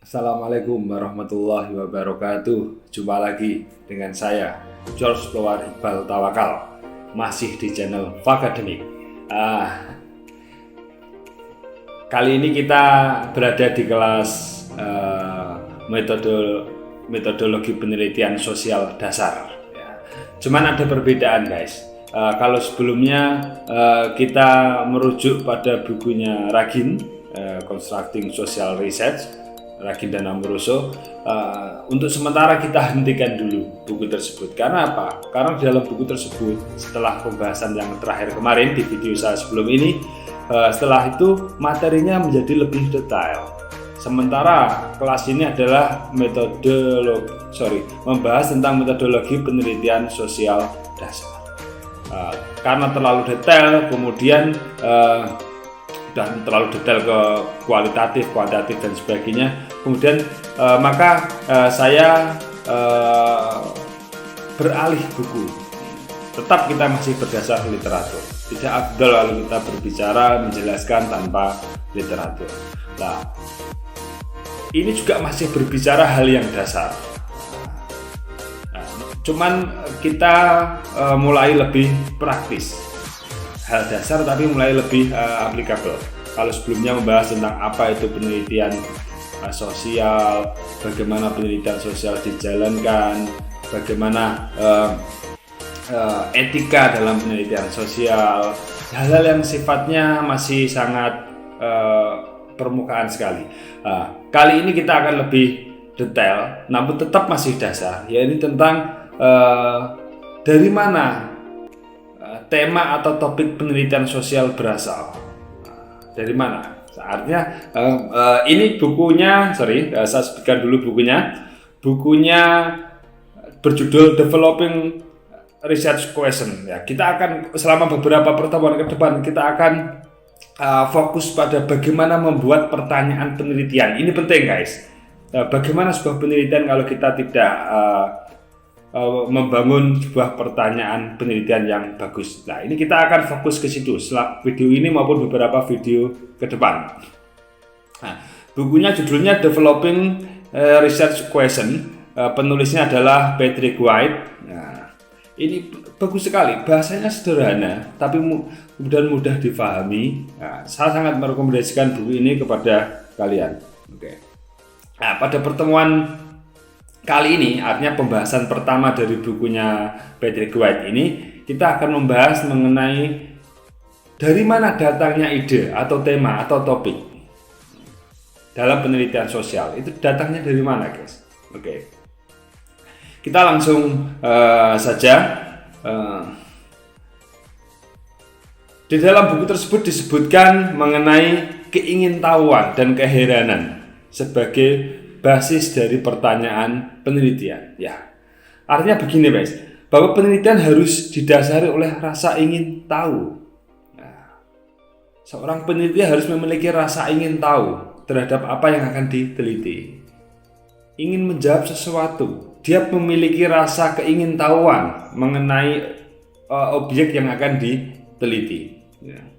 Assalamualaikum warahmatullahi wabarakatuh. Jumpa lagi dengan saya, George Lowar Iqbal Tawakal, masih di channel Fakademik. Kali ini kita berada di kelas metodologi penelitian sosial dasar. Cuman ada perbedaan, guys. Kalau sebelumnya kita merujuk pada bukunya Ragin, Constructing Social Research, Ragin dan Amoroso, untuk sementara kita hentikan dulu buku tersebut. Karena apa? Karena dalam buku tersebut, setelah pembahasan yang terakhir kemarin di video saya sebelum ini, setelah itu materinya menjadi lebih detail. Sementara kelas ini adalah membahas tentang metodologi penelitian sosial dasar. Karena terlalu detail, kemudian dan terlalu detail ke kualitatif, kuantitatif dan sebagainya. Kemudian maka saya beralih buku. Tetap kita masih berdasar literatur. Tidak afdal kalau kita berbicara menjelaskan tanpa literatur. Nah, ini juga masih berbicara hal yang dasar. Cuman kita mulai lebih praktis. Hal dasar tapi mulai lebih applicable. Kalau sebelumnya membahas tentang apa itu penelitian sosial, bagaimana penelitian sosial dijalankan, bagaimana etika dalam penelitian sosial, hal-hal yang sifatnya masih sangat permukaan sekali. Kali ini kita akan lebih detail, namun tetap masih dasar, yaitu tentang dari mana tema atau topik penelitian sosial berasal. Dari mana? Artinya ini bukunya, saya sebutkan dulu bukunya. Bukunya berjudul Developing Research Question. Ya, kita akan selama beberapa pertemuan ke depan kita akan fokus pada bagaimana membuat pertanyaan penelitian. Ini penting, guys. Bagaimana sebuah penelitian kalau kita tidak membangun sebuah pertanyaan penelitian yang bagus. Nah, ini kita akan fokus ke situ setelah video ini maupun beberapa video ke depan. Nah, bukunya judulnya Developing Research Question. Penulisnya adalah Patrick White. Nah, ini bagus sekali, bahasanya sederhana tapi kemudian mudah difahami. Nah, saya sangat merekomendasikan buku ini kepada kalian. Oke. Nah, pada pertemuan kali ini, artinya pembahasan pertama dari bukunya Patrick White ini, kita akan membahas mengenai dari mana datangnya ide atau tema atau topik dalam penelitian sosial. Itu datangnya dari mana, guys? Oke. Kita langsung saja. Di dalam buku tersebut disebutkan mengenai keingintahuan dan keheranan sebagai basis dari pertanyaan penelitian. Ya, artinya begini, guys, bahwa penelitian harus didasari oleh rasa ingin tahu. Nah, seorang peneliti harus memiliki rasa ingin tahu terhadap apa yang akan diteliti. Ingin menjawab sesuatu, dia memiliki rasa keingintahuan mengenai objek yang akan diteliti. Ya.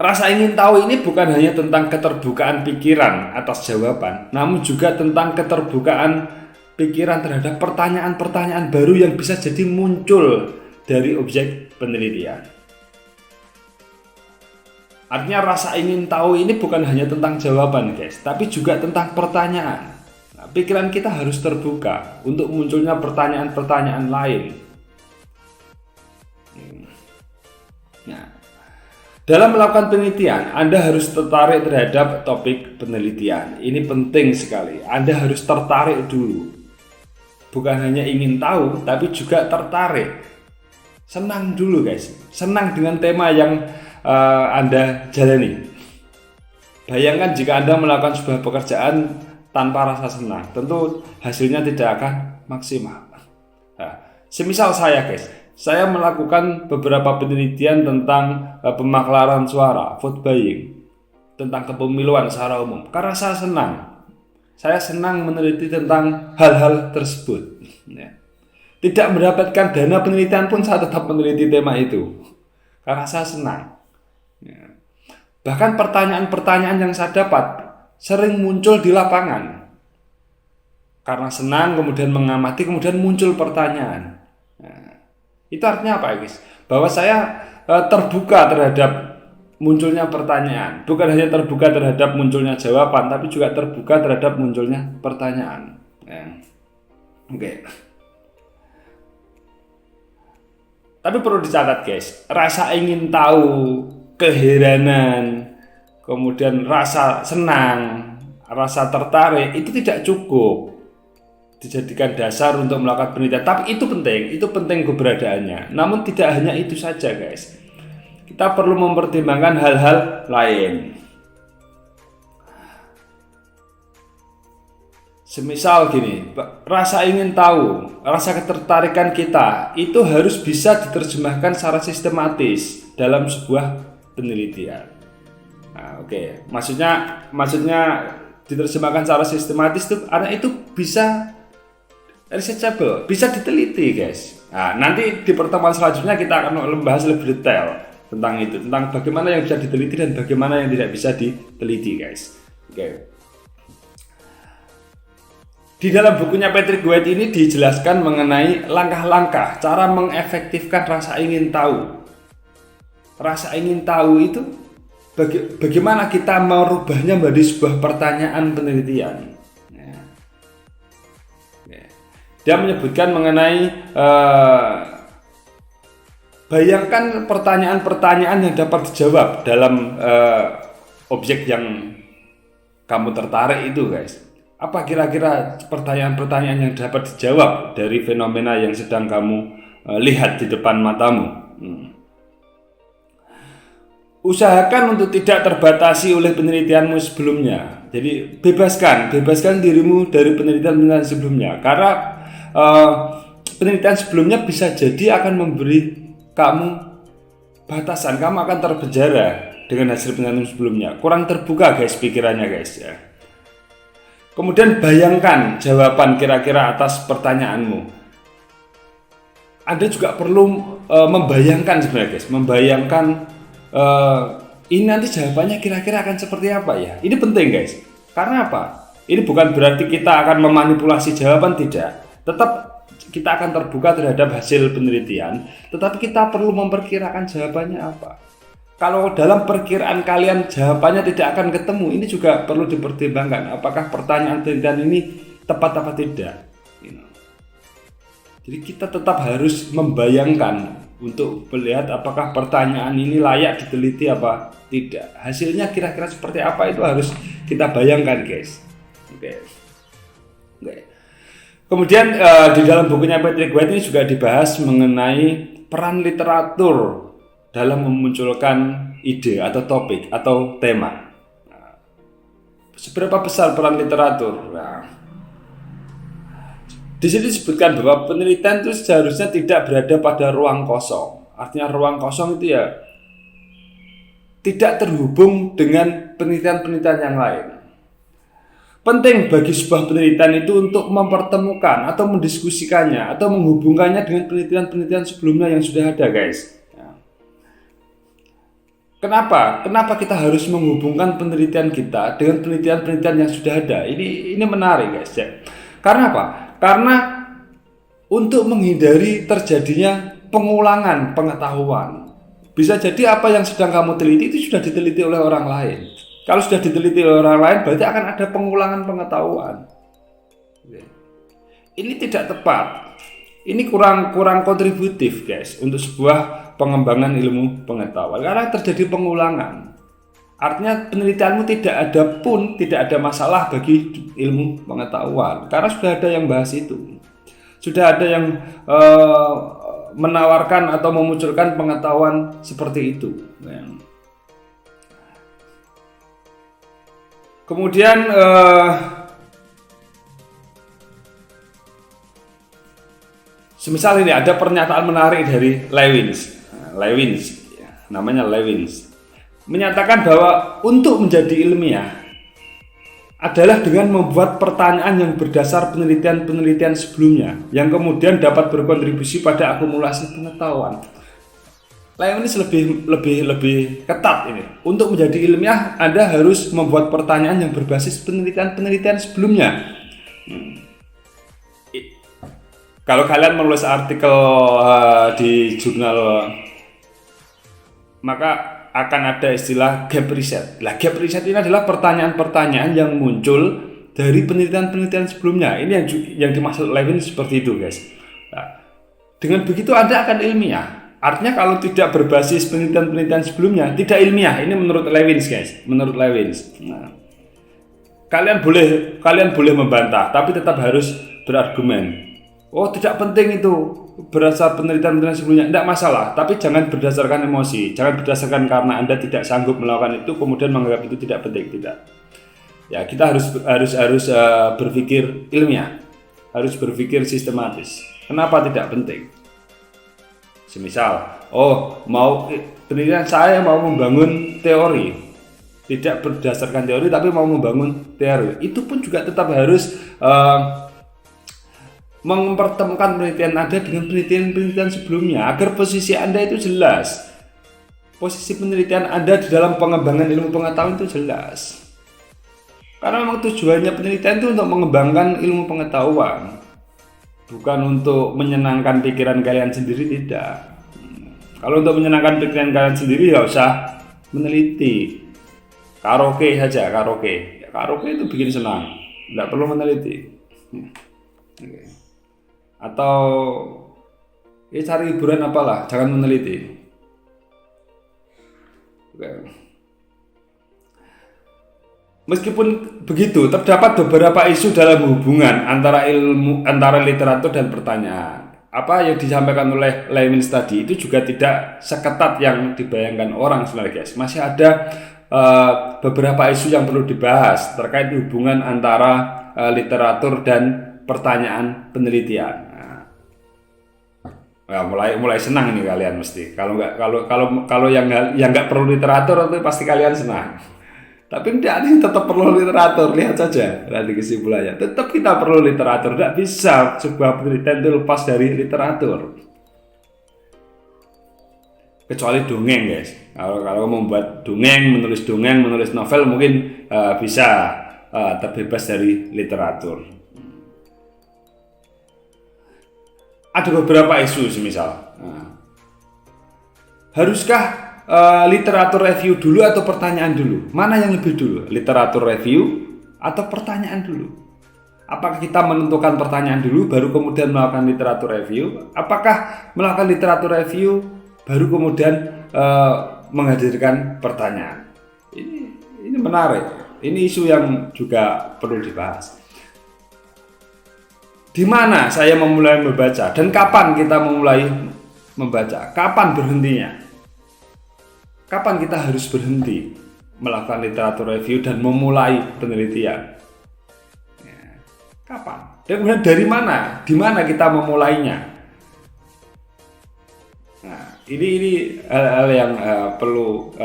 Rasa ingin tahu ini bukan hanya tentang keterbukaan pikiran atas jawaban, namun juga tentang keterbukaan pikiran terhadap pertanyaan-pertanyaan baru yang bisa jadi muncul dari objek penelitian. Artinya rasa ingin tahu ini bukan hanya tentang jawaban, guys, tapi juga tentang pertanyaan. Nah, pikiran kita harus terbuka untuk munculnya pertanyaan-pertanyaan lain. Nah, dalam melakukan penelitian, Anda harus tertarik terhadap topik penelitian. Ini penting sekali. Anda harus tertarik dulu. Bukan hanya ingin tahu, tapi juga tertarik. Senang dulu, guys. Senang dengan tema yang Anda jalani. Bayangkan jika Anda melakukan sebuah pekerjaan tanpa rasa senang, tentu hasilnya tidak akan maksimal. Nah, semisal saya, guys. Saya melakukan beberapa penelitian tentang pemaklaran suara, vote buying, tentang kepemiluan secara umum. Karena saya senang meneliti tentang hal-hal tersebut. Tidak mendapatkan dana penelitian pun saya tetap meneliti tema itu, karena saya senang. Bahkan pertanyaan-pertanyaan yang saya dapat sering muncul di lapangan. Karena senang, kemudian mengamati, kemudian muncul pertanyaan. Nah, itu artinya apa, guys? Bahwa saya terbuka terhadap munculnya pertanyaan. Bukan hanya terbuka terhadap munculnya jawaban, tapi juga terbuka terhadap munculnya pertanyaan. Oke. Tapi perlu dicatat, guys, rasa ingin tahu, keheranan, kemudian rasa senang, rasa tertarik itu tidak cukup dijadikan dasar untuk melakukan penelitian. Tapi itu penting keberadaannya. Namun tidak hanya itu saja, guys. Kita perlu mempertimbangkan hal-hal lain. Semisal gini, rasa ingin tahu, rasa ketertarikan kita itu harus bisa diterjemahkan secara sistematis dalam sebuah penelitian. Nah, oke. Maksudnya diterjemahkan secara sistematis itu karena itu bisa researchable, bisa diteliti, guys. Nah, nanti di pertemuan selanjutnya kita akan membahas lebih detail tentang itu, tentang bagaimana yang bisa diteliti dan bagaimana yang tidak bisa diteliti, guys. Oke. Di dalam bukunya Patrick White ini dijelaskan mengenai langkah-langkah cara mengefektifkan rasa ingin tahu. Rasa ingin tahu itu bagaimana kita merubahnya menjadi sebuah pertanyaan penelitian. Dia menyebutkan mengenai bayangkan pertanyaan-pertanyaan yang dapat dijawab dalam objek yang kamu tertarik itu, guys. Apa kira-kira pertanyaan-pertanyaan yang dapat dijawab dari fenomena yang sedang kamu lihat di depan matamu? Usahakan untuk tidak terbatasi oleh penelitianmu sebelumnya. Jadi bebaskan dirimu dari penelitian sebelumnya, karena penelitian sebelumnya bisa jadi akan memberi kamu batasan, kamu akan terpenjara dengan hasil penelitian sebelumnya. Kurang terbuka, guys, pikirannya, guys, ya. Kemudian bayangkan jawaban kira-kira atas pertanyaanmu. Anda juga perlu membayangkan sebenarnya, guys, ini nanti jawabannya kira-kira akan seperti apa ya. Ini penting, guys. Karena apa? Ini bukan berarti kita akan memanipulasi jawaban, tidak. Tetap kita akan terbuka terhadap hasil penelitian, tetapi kita perlu memperkirakan jawabannya apa. Kalau dalam perkiraan kalian jawabannya tidak akan ketemu, ini juga perlu dipertimbangkan. Apakah pertanyaan penelitian ini tepat apa tidak? Jadi kita tetap harus membayangkan untuk melihat apakah pertanyaan ini layak diteliti apa tidak. Hasilnya kira-kira seperti apa itu harus kita bayangkan, guys. Oke. Kemudian di dalam bukunya Patrick White ini juga dibahas mengenai peran literatur dalam memunculkan ide atau topik atau tema. Seberapa besar peran literatur? Di sini disebutkan bahwa penelitian itu seharusnya tidak berada pada ruang kosong. Artinya ruang kosong itu ya tidak terhubung dengan penelitian-penelitian yang lain. Penting bagi sebuah penelitian itu untuk mempertemukan atau mendiskusikannya atau menghubungkannya dengan penelitian-penelitian sebelumnya yang sudah ada, guys. Kenapa? Kenapa kita harus menghubungkan penelitian kita dengan penelitian-penelitian yang sudah ada? Ini menarik, guys, ya. Karena apa? Karena untuk menghindari terjadinya pengulangan pengetahuan. Bisa jadi apa yang sedang kamu teliti itu sudah diteliti oleh orang lain. Kalau sudah diteliti oleh orang lain, berarti akan ada pengulangan pengetahuan. Ini tidak tepat. Ini kurang kontributif, guys, untuk sebuah pengembangan ilmu pengetahuan. Karena terjadi pengulangan. Artinya penelitianmu tidak ada masalah bagi ilmu pengetahuan. Karena sudah ada yang bahas itu. Sudah ada yang menawarkan atau memunculkan pengetahuan seperti itu. Kemudian semisal ini ada pernyataan menarik dari Lewins, namanya Lewins, menyatakan bahwa untuk menjadi ilmiah adalah dengan membuat pertanyaan yang berdasar penelitian-penelitian sebelumnya, yang kemudian dapat berkontribusi pada akumulasi pengetahuan. Leibniz lebih ketat ini. Untuk menjadi ilmiah, Anda harus membuat pertanyaan yang berbasis penelitian sebelumnya. Kalau kalian menulis artikel di jurnal, maka akan ada istilah gap research. Nah, gap research ini adalah pertanyaan-pertanyaan yang muncul dari penelitian-penelitian sebelumnya. Ini yang dimaksud Leibniz seperti itu, guys. Nah, dengan begitu Anda akan ilmiah. Artinya kalau tidak berbasis penelitian-penelitian sebelumnya, tidak ilmiah. Ini menurut Leibniz, guys. Menurut Leibniz. Nah, kalian boleh membantah, tapi tetap harus berargumen. Oh, tidak penting itu berdasar penelitian sebelumnya, tidak masalah. Tapi jangan berdasarkan emosi, jangan berdasarkan karena Anda tidak sanggup melakukan itu kemudian menganggap itu tidak penting, tidak. Ya, kita harus berpikir ilmiah, harus berpikir sistematis. Kenapa tidak penting? Semisal, penelitian saya mau membangun teori, tidak berdasarkan teori tapi mau membangun teori, itu pun juga tetap harus mempertemukan penelitian Anda dengan penelitian sebelumnya agar posisi Anda itu jelas. Posisi penelitian Anda di dalam pengembangan ilmu pengetahuan itu jelas. Karena memang tujuannya penelitian itu untuk mengembangkan ilmu pengetahuan, bukan untuk menyenangkan pikiran kalian sendiri, tidak. Kalau untuk menyenangkan pikiran kalian sendiri ya usah meneliti. Karaoke saja, karaoke. Karaoke itu bikin senang, tidak perlu meneliti. Okay. Atau cari hiburan apalah, jangan meneliti. Meskipun begitu, terdapat beberapa isu dalam hubungan antara literatur dan pertanyaan. Apa yang disampaikan oleh Leibniz tadi itu juga tidak seketat yang dibayangkan orang sebenarnya, guys. Masih ada beberapa isu yang perlu dibahas terkait hubungan antara literatur dan pertanyaan penelitian. Nah, mulai senang nih kalian mesti. Kalau yang nggak perlu literatur itu pasti kalian senang. Tapi tidak, ini tetap perlu literatur. Lihat saja nanti kesimpulannya. Tetap kita perlu literatur. Tidak bisa sebuah penelitian itu lepas dari literatur. Kecuali dongeng, guys. Kalau membuat dongeng, menulis novel mungkin bisa terbebas dari literatur. Ada beberapa isu semisal, haruskah literatur review dulu atau pertanyaan dulu? Mana yang lebih dulu? Literatur review atau pertanyaan dulu? Apakah kita menentukan pertanyaan dulu baru kemudian melakukan literatur review? Apakah melakukan literatur review baru kemudian menghadirkan pertanyaan? Ini menarik. Ini isu yang juga perlu dibahas. Di mana saya memulai membaca dan kapan kita memulai membaca? Kapan berhentinya? Kapan kita harus berhenti melakukan literatur review dan memulai penelitian? Ya, kapan? Dan kemudian dari mana? Di mana kita memulainya? Nah, ini hal-hal yang perlu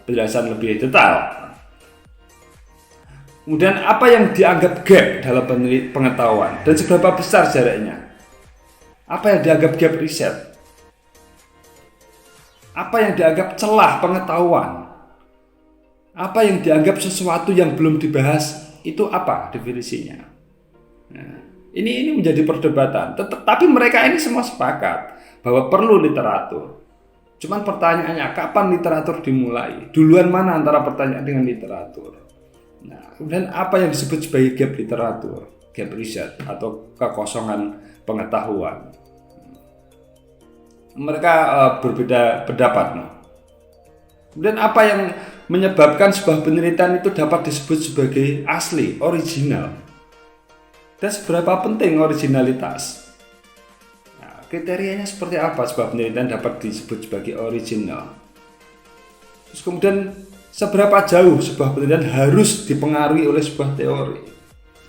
penjelasan lebih detail. Kemudian apa yang dianggap gap dalam pengetahuan dan seberapa besar jaraknya? Apa yang dianggap gap riset? Apa yang dianggap celah pengetahuan? Apa yang dianggap sesuatu yang belum dibahas? Itu apa definisinya? Nah, ini menjadi perdebatan. Tapi mereka ini semua sepakat bahwa perlu literatur. Cuman pertanyaannya, kapan literatur dimulai? Duluan mana antara pertanyaan dengan literatur? Nah, kemudian apa yang disebut sebagai gap literatur, gap riset atau kekosongan pengetahuan? Mereka berbeda pendapat. Kemudian apa yang menyebabkan sebuah penelitian itu dapat disebut sebagai asli, original? Dan seberapa penting originalitas? Nah, kriterianya seperti apa sebuah penelitian dapat disebut sebagai original? Terus kemudian seberapa jauh sebuah penelitian harus dipengaruhi oleh sebuah teori?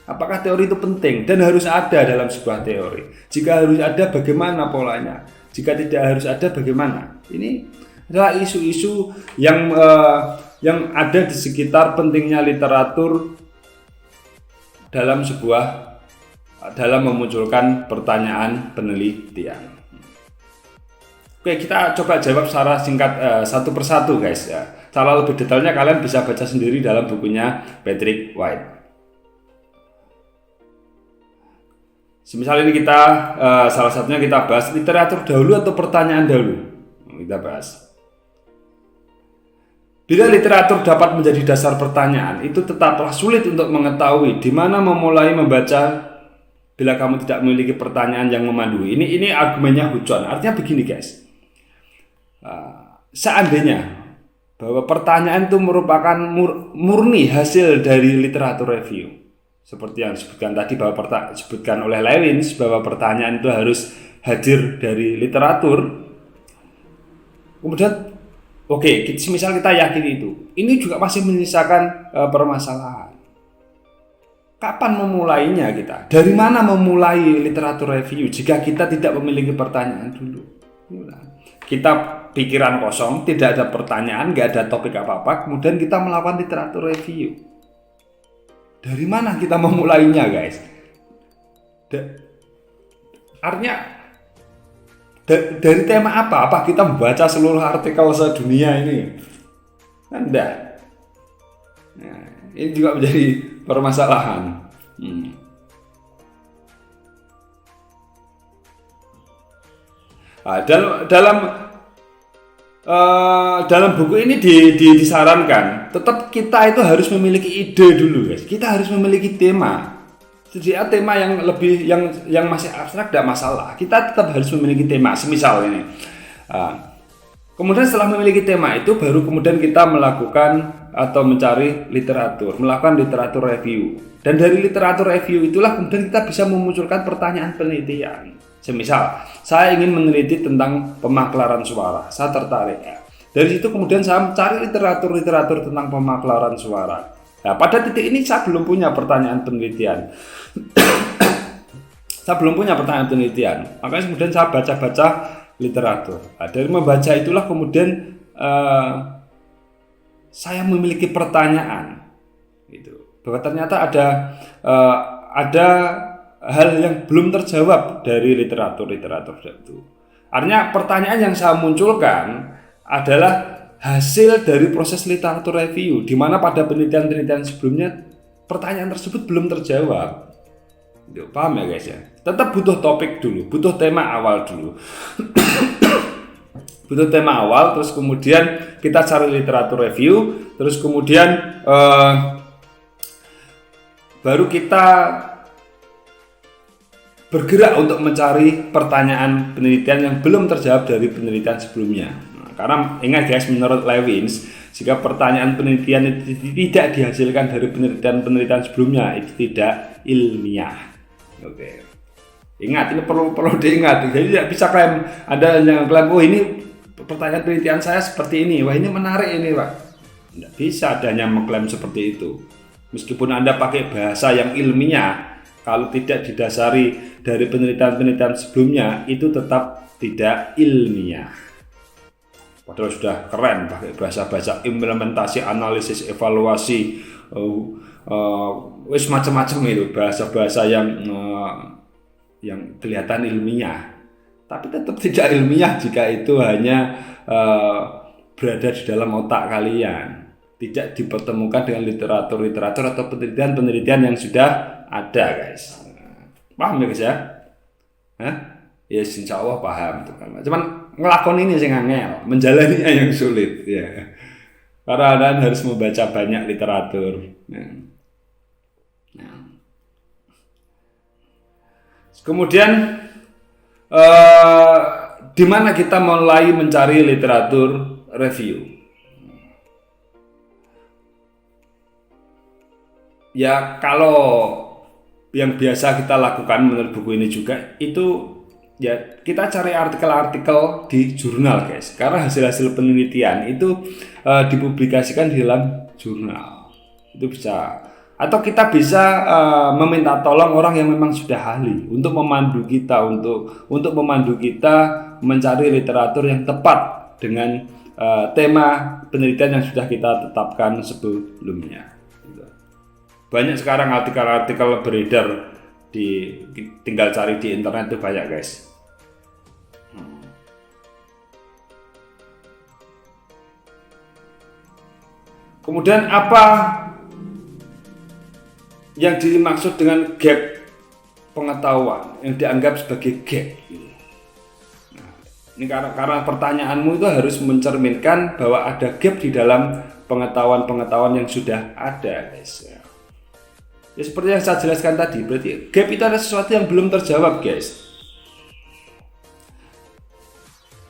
Apakah teori itu penting dan harus ada dalam sebuah teori? Jika harus ada, bagaimana polanya? Jika tidak harus ada, bagaimana? Ini adalah isu-isu yang ada di sekitar pentingnya literatur dalam memunculkan pertanyaan penelitian. Oke, kita coba jawab secara singkat satu persatu guys ya. Cara lebih detailnya kalian bisa baca sendiri dalam bukunya Patrick White. Semisal ini kita salah satunya kita bahas literatur dahulu atau pertanyaan dahulu. Kita bahas. Bila literatur dapat menjadi dasar pertanyaan, itu tetaplah sulit untuk mengetahui di mana memulai membaca bila kamu tidak memiliki pertanyaan yang memandu. Ini argumennya Hudson. Artinya begini guys. Seandainya bahwa pertanyaan itu merupakan murni hasil dari literatur review, seperti yang disebutkan tadi bahwa disebutkan oleh Lewins bahwa pertanyaan itu harus hadir dari literatur. Kemudian oke, misal kita yakin itu, ini juga masih menyisakan permasalahan. Kapan memulainya kita? Dari mana memulai literatur review jika kita tidak memiliki pertanyaan dulu? Kita pikiran kosong, tidak ada pertanyaan, nggak ada topik apa-apa, kemudian kita melakukan literatur review. Dari mana kita memulainya, guys? Artinya dari tema apa? Apa kita membaca seluruh artikel sedunia ini? Enggak. Nah, ini juga menjadi permasalahan. Nah, dalam buku ini disarankan tetap kita itu harus memiliki ide dulu guys. Kita harus memiliki tema. Jadi tema yang lebih yang masih abstrak tidak masalah. Kita tetap harus memiliki tema. Semisal ini. Kemudian setelah memiliki tema itu baru kemudian kita melakukan atau mencari literatur, melakukan literatur review. Dan dari literatur review itulah kemudian kita bisa memunculkan pertanyaan penelitian. Semisal, saya ingin meneliti tentang pemaklaran suara, saya tertarik ya. Dari situ kemudian saya mencari literatur tentang pemaklaran suara. Nah, pada titik ini saya belum punya pertanyaan penelitian. Saya belum punya pertanyaan penelitian. Makanya kemudian saya baca-baca literatur. Nah, dari membaca itulah kemudian saya memiliki pertanyaan. Gitu. Bahwa ternyata ada hal yang belum terjawab dari literatur itu. Artinya pertanyaan yang saya munculkan adalah hasil dari proses literatur review, di mana pada penelitian-penelitian sebelumnya pertanyaan tersebut belum terjawab. Paham ya guys ya? Tetap butuh topik dulu, butuh tema awal dulu. Butuh tema awal, terus kemudian kita cari literatur review, terus kemudian baru kita bergerak untuk mencari pertanyaan penelitian yang belum terjawab dari penelitian sebelumnya. Nah, karena ingat guys, menurut Lewins, jika pertanyaan penelitian itu tidak dihasilkan dari penelitian sebelumnya, itu tidak ilmiah. Oke. Ingat, ini perlu diingat. Jadi tidak bisa klaim, ada yang klaim, oh ini pertanyaan penelitian saya seperti ini, wah ini menarik ini Pak. Tidak bisa adanya mengklaim seperti itu. Meskipun Anda pakai bahasa yang ilmiah, kalau tidak didasari dari penelitian-penelitian sebelumnya, itu tetap tidak ilmiah. Padahal sudah keren pakai bahasa-bahasa implementasi, analisis, evaluasi, wis macam-macam itu bahasa-bahasa yang kelihatan ilmiah. Tapi tetap tidak ilmiah jika itu hanya berada di dalam otak kalian, tidak dipertemukan dengan literatur atau penelitian yang sudah ada guys. Paham ya guys ya? Ya insya Allah paham. Cuman ngelakon ini sih ngangel, menjalaninya yang sulit ya. Karena Anda harus membaca banyak literatur. Kemudian di mana kita mulai mencari literatur review? Ya kalau yang biasa kita lakukan menurut buku ini juga itu ya kita cari artikel-artikel di jurnal guys, karena hasil-hasil penelitian itu dipublikasikan di dalam jurnal. Itu bisa, atau kita bisa meminta tolong orang yang memang sudah ahli untuk memandu kita untuk memandu kita mencari literatur yang tepat dengan tema penelitian yang sudah kita tetapkan sebelumnya. Banyak sekarang artikel-artikel beredar tinggal cari di internet itu banyak guys. Kemudian apa yang dimaksud dengan gap pengetahuan yang dianggap sebagai gap? Nah, ini karena pertanyaanmu itu harus mencerminkan bahwa ada gap di dalam pengetahuan-pengetahuan yang sudah ada, guys. Ya seperti yang saya jelaskan tadi, berarti gap itu ada sesuatu yang belum terjawab, guys.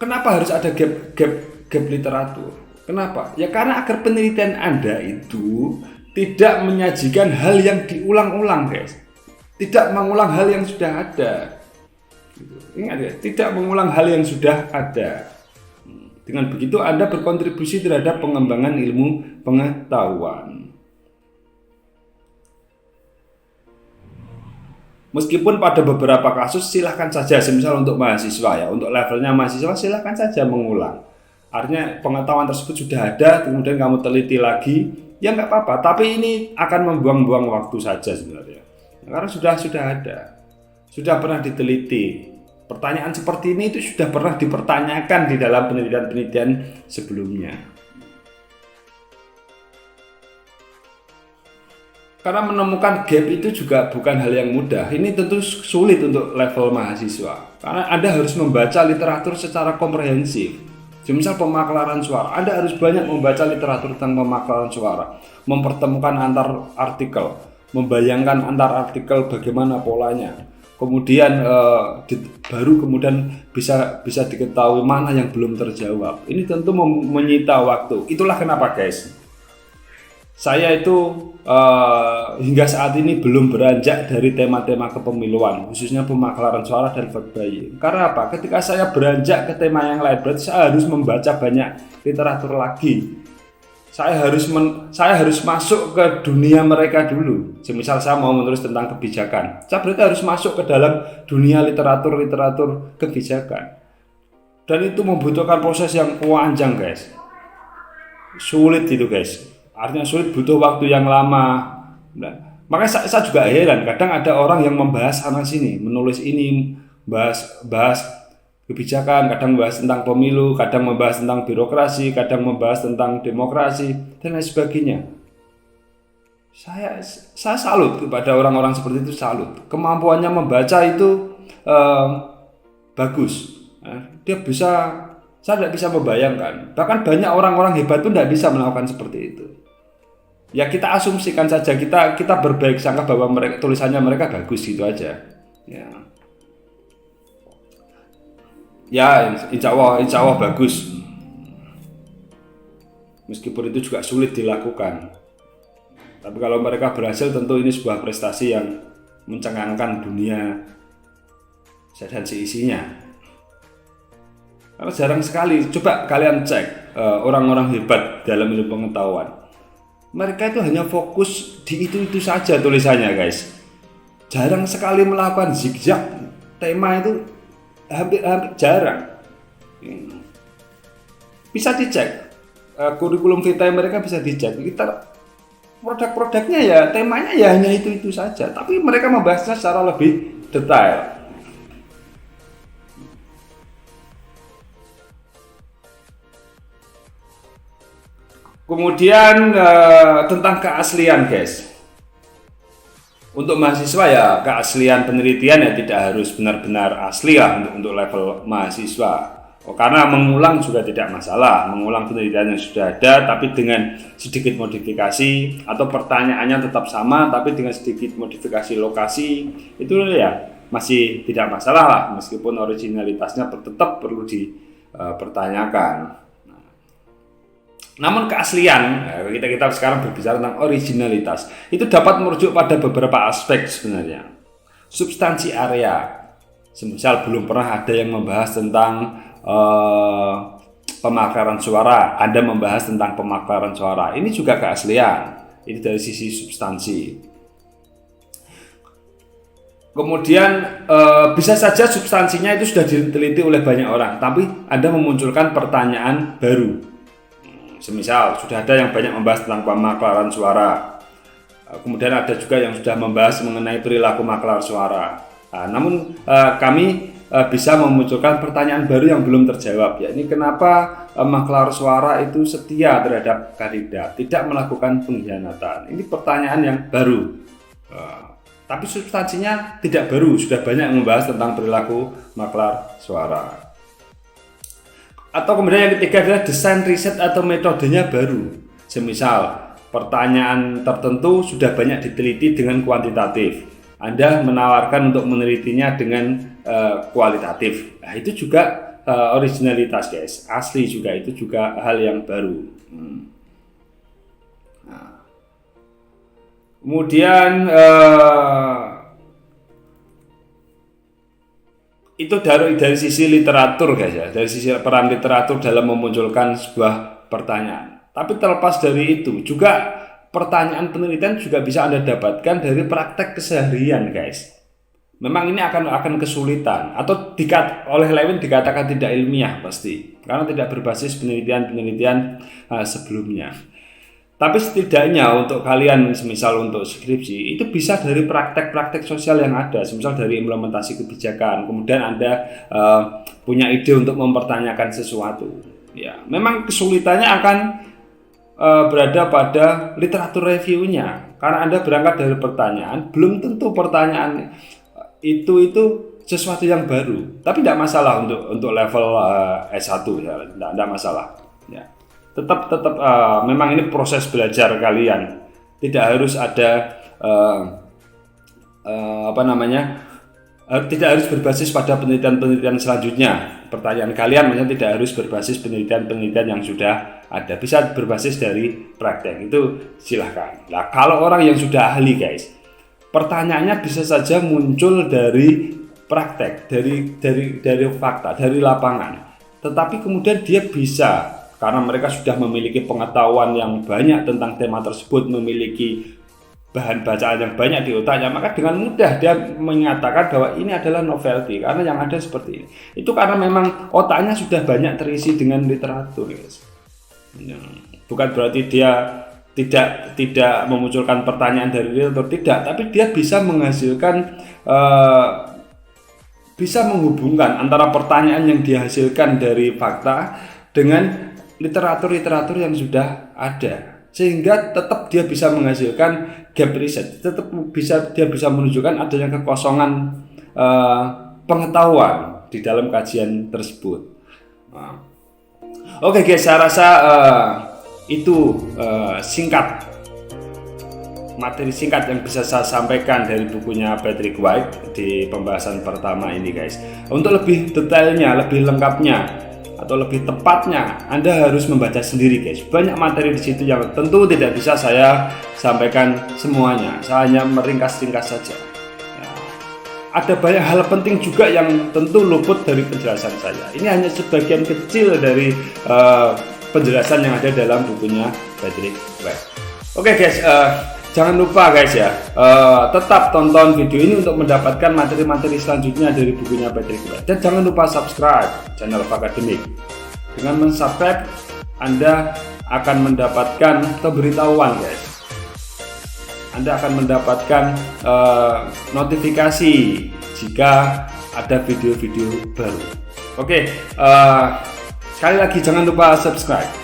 Kenapa harus ada gap literatur? Kenapa? Ya karena agar penelitian Anda itu tidak menyajikan hal yang diulang-ulang, guys. Tidak mengulang hal yang sudah ada. Ingat ya, tidak mengulang hal yang sudah ada. Dengan begitu Anda berkontribusi terhadap pengembangan ilmu pengetahuan. Meskipun pada beberapa kasus silahkan saja, semisal untuk mahasiswa ya, untuk levelnya mahasiswa silahkan saja mengulang. Artinya pengetahuan tersebut sudah ada, kemudian kamu teliti lagi, ya nggak apa-apa. Tapi ini akan membuang-buang waktu saja sebenarnya. Karena sudah ada, sudah pernah diteliti. Pertanyaan seperti ini itu sudah pernah dipertanyakan di dalam penelitian-penelitian sebelumnya. Karena menemukan gap itu juga bukan hal yang mudah. Ini tentu sulit untuk level mahasiswa. Karena Anda harus membaca literatur secara komprehensif. Misal pemaklaran suara, Anda harus banyak membaca literatur tentang pemaklaran suara, mempertemukan antar artikel, membayangkan antar artikel bagaimana polanya. Kemudian baru kemudian bisa diketahui mana yang belum terjawab. Ini tentu menyita waktu. Itulah kenapa, guys, saya itu hingga saat ini belum beranjak dari tema-tema kepemiluan, khususnya pemaklaran suara dan vote buying. Karena apa? Ketika saya beranjak ke tema yang lain, berarti saya harus membaca banyak literatur lagi. Saya harus masuk ke dunia mereka dulu. Semisal saya mau menulis tentang kebijakan, saya berarti harus masuk ke dalam dunia literatur kebijakan. Dan itu membutuhkan proses yang panjang, guys. Sulit itu, guys. Artinya sulit, butuh waktu yang lama. Nah, makanya saya juga heran, kadang ada orang yang membahas sana sini, menulis ini, bahas kebijakan, kadang membahas tentang pemilu, kadang membahas tentang birokrasi, kadang membahas tentang demokrasi dan lain sebagainya. Saya salut kepada orang-orang seperti itu, salut. Kemampuannya membaca itu bagus. Dia bisa, saya tidak bisa membayangkan. Bahkan banyak orang-orang hebat pun tidak bisa melakukan seperti itu. Ya kita asumsikan saja, kita berbaik sangka bahwa tulisannya mereka bagus gitu aja. Ya insya Allah bagus. Meskipun itu juga sulit dilakukan. Tapi kalau mereka berhasil, tentu ini sebuah prestasi yang mencengangkan dunia dan seisinya. Karena jarang sekali, coba kalian cek orang-orang hebat dalam ilmu pengetahuan. Mereka itu hanya fokus di itu saja tulisannya, guys. Jarang sekali melakukan zigzag. Tema itu hampir jarang. Bisa dicek kurikulum vitae mereka, bisa dicek. Kita produk-produknya ya, temanya ya hanya itu saja. Tapi mereka membahasnya secara lebih detail. Kemudian tentang keaslian, guys. Untuk mahasiswa ya keaslian penelitian ya tidak harus benar-benar asli lah untuk level mahasiswa. Karena mengulang juga tidak masalah, mengulang penelitian yang sudah ada tapi dengan sedikit modifikasi, atau pertanyaannya tetap sama tapi dengan sedikit modifikasi lokasi, itu ya masih tidak masalah lah, meskipun originalitasnya tetap perlu dipertanyakan. Namun keaslian, kita sekarang berbicara tentang originalitas, itu dapat merujuk pada beberapa aspek sebenarnya. Substansi area, semisal belum pernah ada yang membahas tentang pemaklaran suara, Anda membahas tentang pemaklaran suara, ini juga keaslian, ini dari sisi substansi. Kemudian bisa saja substansinya itu sudah diteliti oleh banyak orang, tapi Anda memunculkan pertanyaan baru. Semisal sudah ada yang banyak membahas tentang pemaklaran suara, kemudian ada juga yang sudah membahas mengenai perilaku maklar suara. Namun kami bisa memunculkan pertanyaan baru yang belum terjawab. Ya, ini kenapa maklar suara itu setia terhadap kandidat, tidak melakukan pengkhianatan. Ini pertanyaan yang baru. Tapi substansinya tidak baru, sudah banyak membahas tentang perilaku maklar suara. Atau kemudian yang ketiga adalah desain riset atau metodenya baru. Semisal pertanyaan tertentu sudah banyak diteliti dengan kuantitatif, Anda menawarkan untuk menelitinya dengan kualitatif. Nah, itu juga originalitas guys, asli juga, itu juga hal yang baru. Nah. Kemudian itu dari sisi literatur guys ya, dari sisi peran literatur dalam memunculkan sebuah pertanyaan. Tapi terlepas dari itu juga pertanyaan penelitian juga bisa Anda dapatkan dari praktek keseharian guys. Memang ini akan kesulitan atau oleh Lewin dikatakan tidak ilmiah pasti karena tidak berbasis penelitian sebelumnya. Tapi setidaknya untuk kalian semisal untuk skripsi itu bisa dari praktek-praktek sosial yang ada, semisal dari implementasi kebijakan. Kemudian Anda punya ide untuk mempertanyakan sesuatu. Ya, memang kesulitannya akan berada pada literatur reviewnya karena Anda berangkat dari pertanyaan, belum tentu pertanyaan itu sesuatu yang baru, tapi tidak masalah untuk level S1 ya, tidak masalah ya. Tetap memang ini proses belajar kalian, tidak harus ada tidak harus berbasis pada penelitian selanjutnya. Pertanyaan kalian misalnya tidak harus berbasis penelitian yang sudah ada, bisa berbasis dari praktek, itu silahkan. Nah, kalau orang yang sudah ahli guys, pertanyaannya bisa saja muncul dari praktek, dari fakta, dari lapangan. Tetapi kemudian dia bisa, karena mereka sudah memiliki pengetahuan yang banyak tentang tema tersebut, memiliki bahan bacaan yang banyak di otaknya, maka dengan mudah dia mengatakan bahwa ini adalah novelty karena yang ada seperti ini. Itu karena memang otaknya sudah banyak terisi dengan literatur guys. Bukan berarti dia tidak memunculkan pertanyaan dari literatur, tidak, tapi dia bisa menghasilkan bisa menghubungkan antara pertanyaan yang dihasilkan dari fakta dengan literatur yang sudah ada, sehingga tetap dia bisa menghasilkan gap riset, tetap dia bisa menunjukkan adanya kekosongan pengetahuan di dalam kajian tersebut. Oke guys, saya rasa itu materi singkat yang bisa saya sampaikan dari bukunya Patrick White di pembahasan pertama ini guys. Untuk lebih detailnya, lebih lengkapnya atau lebih tepatnya, Anda harus membaca sendiri guys. Banyak materi di situ yang tentu tidak bisa saya sampaikan semuanya. Saya hanya meringkas-ringkas saja. Ya, ada banyak hal penting juga yang tentu luput dari penjelasan saya. Ini hanya sebagian kecil dari penjelasan yang ada dalam bukunya Patrick White. Oke guys, jangan lupa guys ya, tetap tonton video ini untuk mendapatkan materi-materi selanjutnya dari bukunya Patrick White. Dan jangan lupa subscribe channel Fakademik. Dengan mensubscribe, Anda akan mendapatkan pemberitahuan guys. Anda akan mendapatkan notifikasi jika ada video-video baru. Oke, sekali lagi jangan lupa subscribe.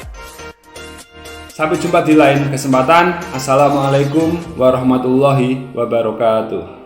Sampai jumpa di lain kesempatan. Assalamualaikum warahmatullahi wabarakatuh.